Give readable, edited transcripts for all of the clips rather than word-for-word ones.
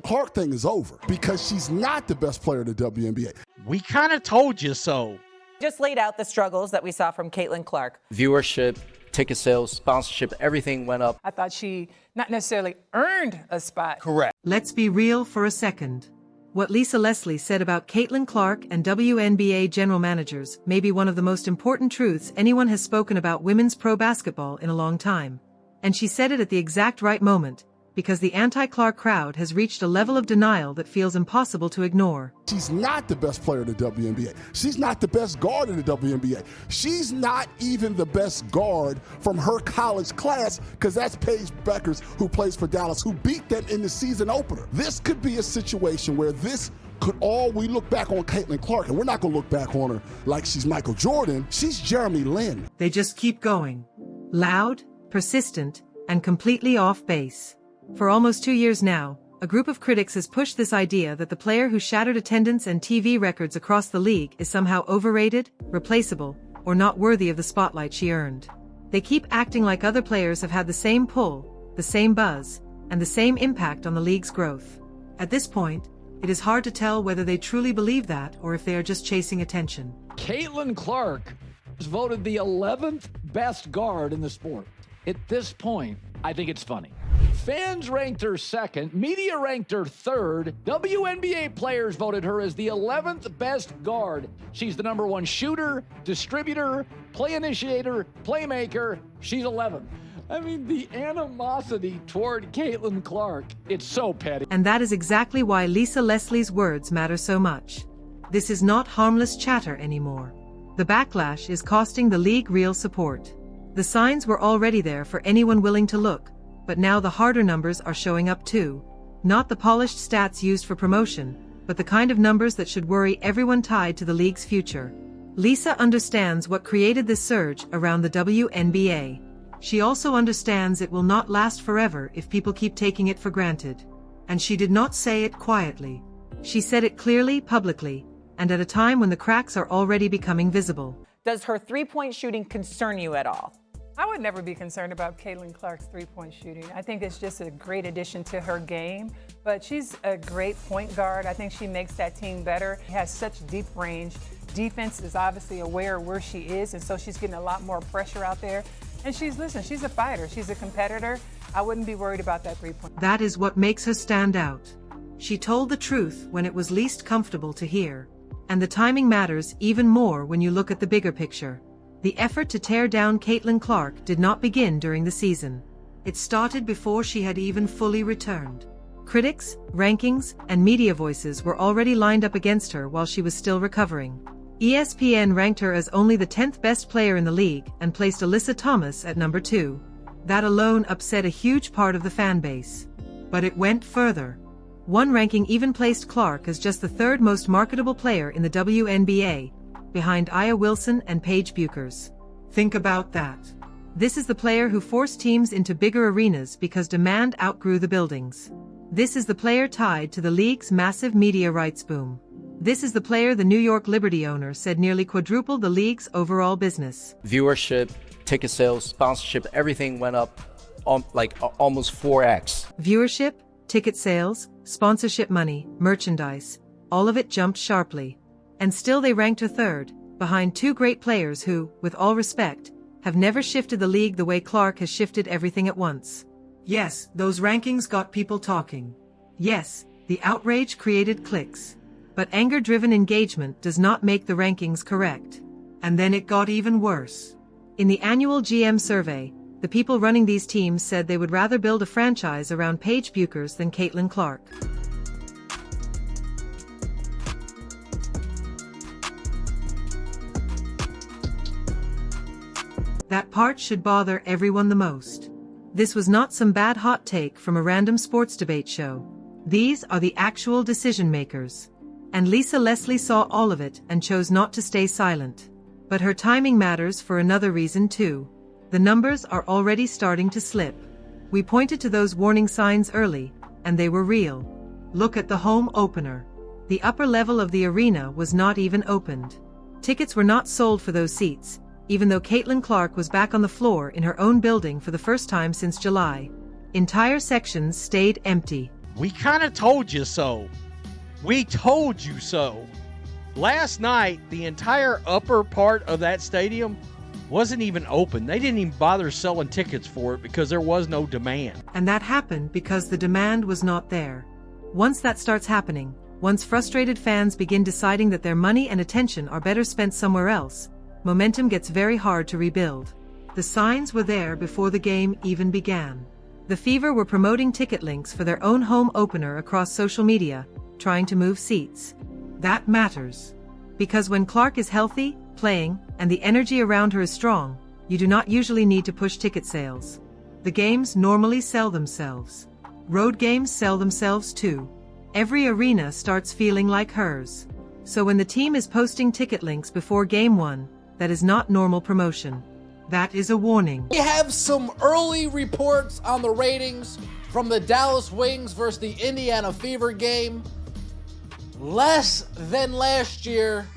Caitlin Clark thing is over because she's not the best player in the WNBA. We kind of told you so. Just laid out the struggles that we saw from Caitlin Clark. Viewership, ticket sales, sponsorship, everything went up. I thought she not necessarily earned a spot. Correct. Let's be real for a second. What Lisa Leslie said about Caitlin Clark and WNBA general managers may be one of the most important truths anyone has spoken about women's pro basketball in a long time. And she said it at the exact right moment, because the anti-Clark crowd has reached a level of denial that feels impossible to ignore. She's not the best player in the WNBA. She's not the best guard in the WNBA. She's not even the best guard from her college class, because that's Paige Beckers, who plays for Dallas, who beat them in the season opener. This could be a situation where we look back on Caitlin Clark, and we're not going to look back on her like she's Michael Jordan. She's Jeremy Lin. They just keep going. Loud, persistent, and completely off base. For almost 2 years now, a group of critics has pushed this idea that the player who shattered attendance and TV records across the league is somehow overrated, replaceable, or not worthy of the spotlight she earned. They keep acting like other players have had the same pull, the same buzz, and the same impact on the league's growth. At this point, it is hard to tell whether they truly believe that or if they are just chasing attention. Caitlin Clark was voted the 11th best guard in the sport. At this point, I think it's funny. Fans ranked her second, media ranked her third, WNBA players voted her as the 11th best guard. She's the #1 shooter, distributor, play initiator, playmaker. She's 11th. I mean, the animosity toward Caitlin Clark, it's so petty. And that is exactly why Lisa Leslie's words matter so much. This is not harmless chatter anymore. The backlash is costing the league real support. The signs were already there for anyone willing to look, but now the harder numbers are showing up too. Not the polished stats used for promotion, but the kind of numbers that should worry everyone tied to the league's future. Lisa understands what created this surge around the WNBA. She also understands it will not last forever if people keep taking it for granted. And she did not say it quietly. She said it clearly, publicly, and at a time when the cracks are already becoming visible. Does her three-point shooting concern you at all? I would never be concerned about Caitlin Clark's three-point shooting. I think it's just a great addition to her game, but she's a great point guard. I think she makes that team better. She has such deep range. Defense is obviously aware of where she is, and so she's getting a lot more pressure out there. And she's a fighter. She's a competitor. I wouldn't be worried about that three-point. That is what makes her stand out. She told the truth when it was least comfortable to hear. And the timing matters even more when you look at the bigger picture. The effort to tear down Caitlin Clark did not begin during the season. It started before she had even fully returned. Critics, rankings, and media voices were already lined up against her while she was still recovering. ESPN ranked her as only the 10th best player in the league and placed Alyssa Thomas at number 2. That alone upset a huge part of the fan base. But it went further. One ranking even placed Clark as just the 3rd most marketable player in the WNBA, behind Aya Wilson and Paige Buchers. Think about that. This is the player who forced teams into bigger arenas because demand outgrew the buildings. This is the player tied to the league's massive media rights boom. This is the player the New York Liberty owner said nearly quadrupled the league's overall business. Viewership, ticket sales, sponsorship, everything went up almost 4x. Viewership, ticket sales, sponsorship money, merchandise, all of it jumped sharply. And still they ranked her 3rd, behind 2 great players who, with all respect, have never shifted the league the way Clark has shifted everything at once. Yes, those rankings got people talking. Yes, the outrage created clicks. But anger-driven engagement does not make the rankings correct. And then it got even worse. In the annual GM survey, the people running these teams said they would rather build a franchise around Paige Buchers than Caitlin Clark. That part should bother everyone the most. This was not some bad hot take from a random sports debate show. These are the actual decision makers. And Lisa Leslie saw all of it and chose not to stay silent. But her timing matters for another reason too. The numbers are already starting to slip. We pointed to those warning signs early, and they were real. Look at the home opener. The upper level of the arena was not even opened. Tickets were not sold for those seats, even though Caitlin Clark was back on the floor in her own building for the first time since July. Entire sections stayed empty. We kind of told you so. We told you so. Last night, the entire upper part of that stadium wasn't even open. They didn't even bother selling tickets for it because there was no demand. And that happened because the demand was not there. Once that starts happening, once frustrated fans begin deciding that their money and attention are better spent somewhere else, momentum gets very hard to rebuild. The signs were there before the game even began. The Fever were promoting ticket links for their own home opener across social media, trying to move seats. That matters. Because when Clark is healthy, playing, and the energy around her is strong, you do not usually need to push ticket sales. The games normally sell themselves. Road games sell themselves too. Every arena starts feeling like hers. So when the team is posting ticket links before Game 1, that is not normal promotion. That is a warning. We have some early reports on the ratings from the Dallas Wings versus the Indiana Fever game. Less than last year,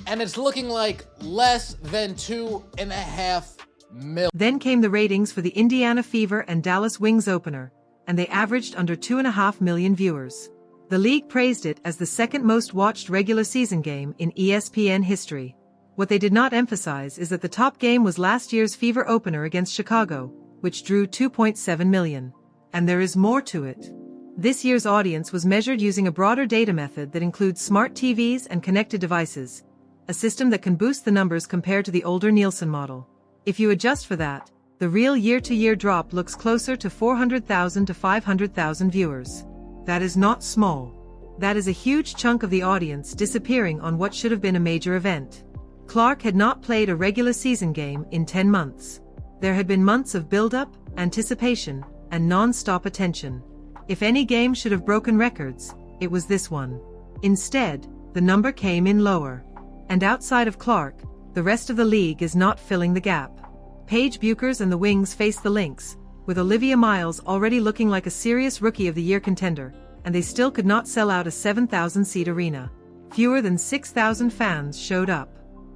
and it's looking like less than 2.5 million. Then came the ratings for the Indiana Fever and Dallas Wings opener, and they averaged under 2.5 million viewers. The league praised it as the second most watched regular season game in ESPN history. What they did not emphasize is that the top game was last year's Fever opener against Chicago, which drew 2.7 million. And there is more to it. This year's audience was measured using a broader data method that includes smart TVs and connected devices, a system that can boost the numbers compared to the older Nielsen model. If you adjust for that, the real year-to-year drop looks closer to 400,000 to 500,000 viewers. That is not small. That is a huge chunk of the audience disappearing on what should have been a major event. Clark had not played a regular season game in 10 months. There had been months of build-up, anticipation, and non-stop attention. If any game should have broken records, it was this one. Instead, the number came in lower. And outside of Clark, the rest of the league is not filling the gap. Paige Buchers and the Wings face the Lynx, with Olivia Miles already looking like a serious Rookie of the Year contender, and they still could not sell out a 7,000-seat arena. Fewer than 6,000 fans showed up.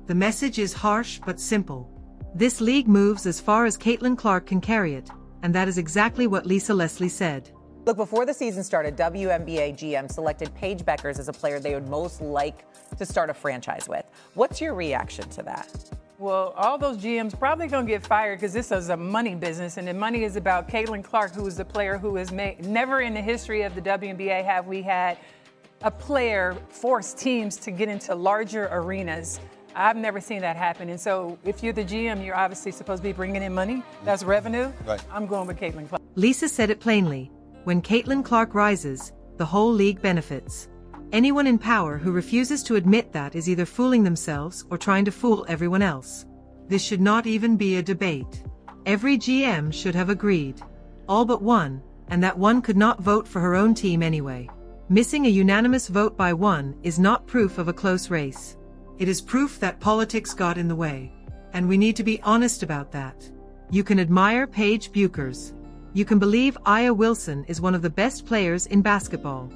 The message is harsh but simple. This league moves as far as Caitlin Clark can carry it, and that is exactly what Lisa Leslie said. Look, before the season started, WNBA GM selected Paige Buchers as a player they would most like to start a franchise with. What's your reaction to that? Well, all those GMs probably going to get fired because this is a money business, and the money is about Caitlin Clark, who is the player who has made, never in the history of the WNBA have we had a player force teams to get into larger arenas. I've never seen that happen. And so if you're the GM, you're obviously supposed to be bringing in money. That's revenue. Right. I'm going with Caitlin Clark. Lisa said it plainly. When Caitlin Clark rises, the whole league benefits. Anyone in power who refuses to admit that is either fooling themselves or trying to fool everyone else. This should not even be a debate. Every GM should have agreed. All but one, and that one could not vote for her own team anyway. Missing a unanimous vote by one is not proof of a close race. It is proof that politics got in the way. And we need to be honest about that. You can admire Paige Buchers. You can believe Aya Wilson is one of the best players in basketball.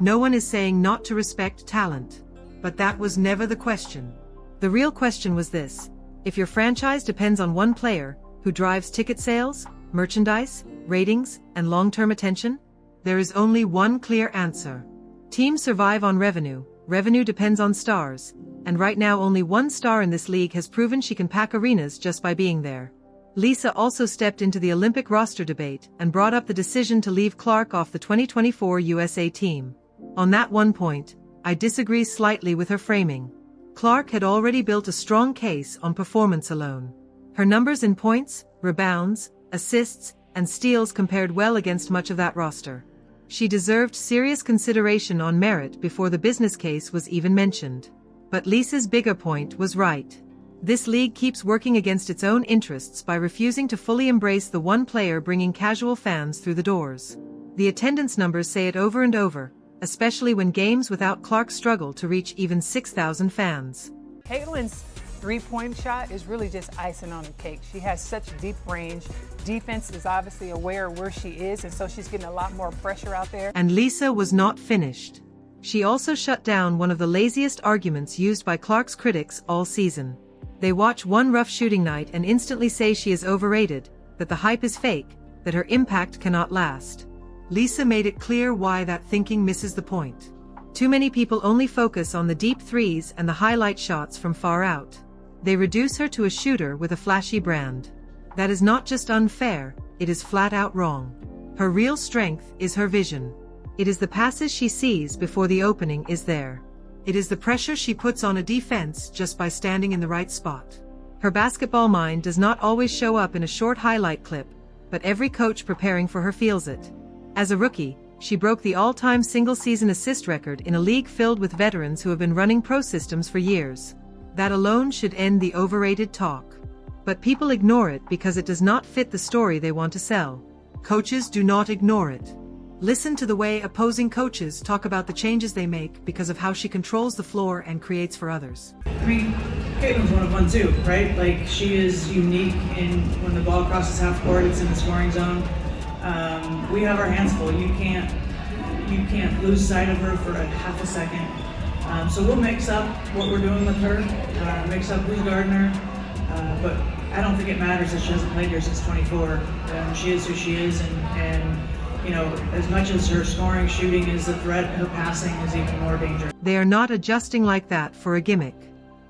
No one is saying not to respect talent. But that was never the question. The real question was this: if your franchise depends on one player, who drives ticket sales, merchandise, ratings, and long-term attention, there is only one clear answer. Teams survive on revenue. Revenue depends on stars. And right now only one star in this league has proven she can pack arenas just by being there. Lisa also stepped into the Olympic roster debate and brought up the decision to leave Clark off the 2024 USA team. On that one point, I disagree slightly with her framing. Clark had already built a strong case on performance alone. Her numbers in points, rebounds, assists, and steals compared well against much of that roster. She deserved serious consideration on merit before the business case was even mentioned. But Lisa's bigger point was right. This league keeps working against its own interests by refusing to fully embrace the one player bringing casual fans through the doors. The attendance numbers say it over and over, especially when games without Clark struggle to reach even 6,000 fans. Caitlin's three-point shot is really just icing on the cake. She has such deep range. Defense is obviously aware of where she is, and so she's getting a lot more pressure out there. And Lisa was not finished. She also shut down one of the laziest arguments used by Clark's critics all season. They watch one rough shooting night and instantly say she is overrated, that the hype is fake, that her impact cannot last. Lisa made it clear why that thinking misses the point. Too many people only focus on the deep threes and the highlight shots from far out. They reduce her to a shooter with a flashy brand. That is not just unfair, it is flat out wrong. Her real strength is her vision. It is the passes she sees before the opening is there. It is the pressure she puts on a defense just by standing in the right spot. Her basketball mind does not always show up in a short highlight clip, but every coach preparing for her feels it. As a rookie, she broke the all-time single-season assist record in a league filled with veterans who have been running pro systems for years. That alone should end the overrated talk. But people ignore it because it does not fit the story they want to sell. Coaches do not ignore it. Listen to the way opposing coaches talk about the changes they make because of how she controls the floor and creates for others. I mean, Caitlin's one of one too, right? Like, she is unique in when the ball crosses half court, it's in the scoring zone. We have our hands full. You can't lose sight of her for a half a second. So we'll mix up what we're doing with her, mix up who's guarding her, but I don't think it matters that she hasn't played here since 24. She is who she is, and you know, as much as her scoring, shooting is a threat, her passing is even more dangerous. They are not adjusting like that for a gimmick.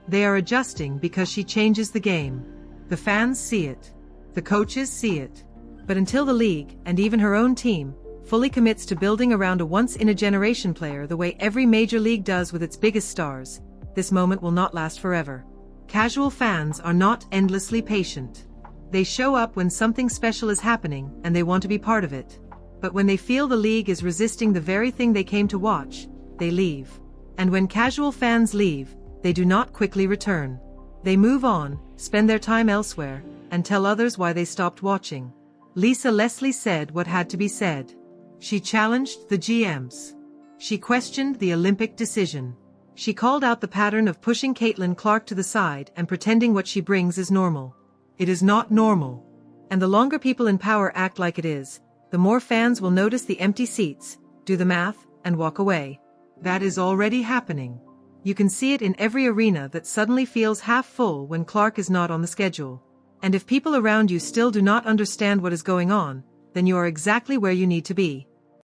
They are adjusting because she changes the game. The fans see it. The coaches see it. But until the league, and even her own team, fully commits to building around a once-in-a-generation player the way every major league does with its biggest stars, this moment will not last forever. Casual fans are not endlessly patient. They show up when something special is happening and they want to be part of it. But when they feel the league is resisting the very thing they came to watch, they leave. And when casual fans leave, they do not quickly return. They move on, spend their time elsewhere, and tell others why they stopped watching. Lisa Leslie said what had to be said. She challenged the GMs. She questioned the Olympic decision. She called out the pattern of pushing Caitlin Clark to the side and pretending what she brings is normal. It is not normal. And the longer people in power act like it is, the more fans will notice the empty seats, do the math, and walk away. That is already happening. You can see it in every arena that suddenly feels half full when Clark is not on the schedule. And if people around you still do not understand what is going on, then you are exactly where you need to be.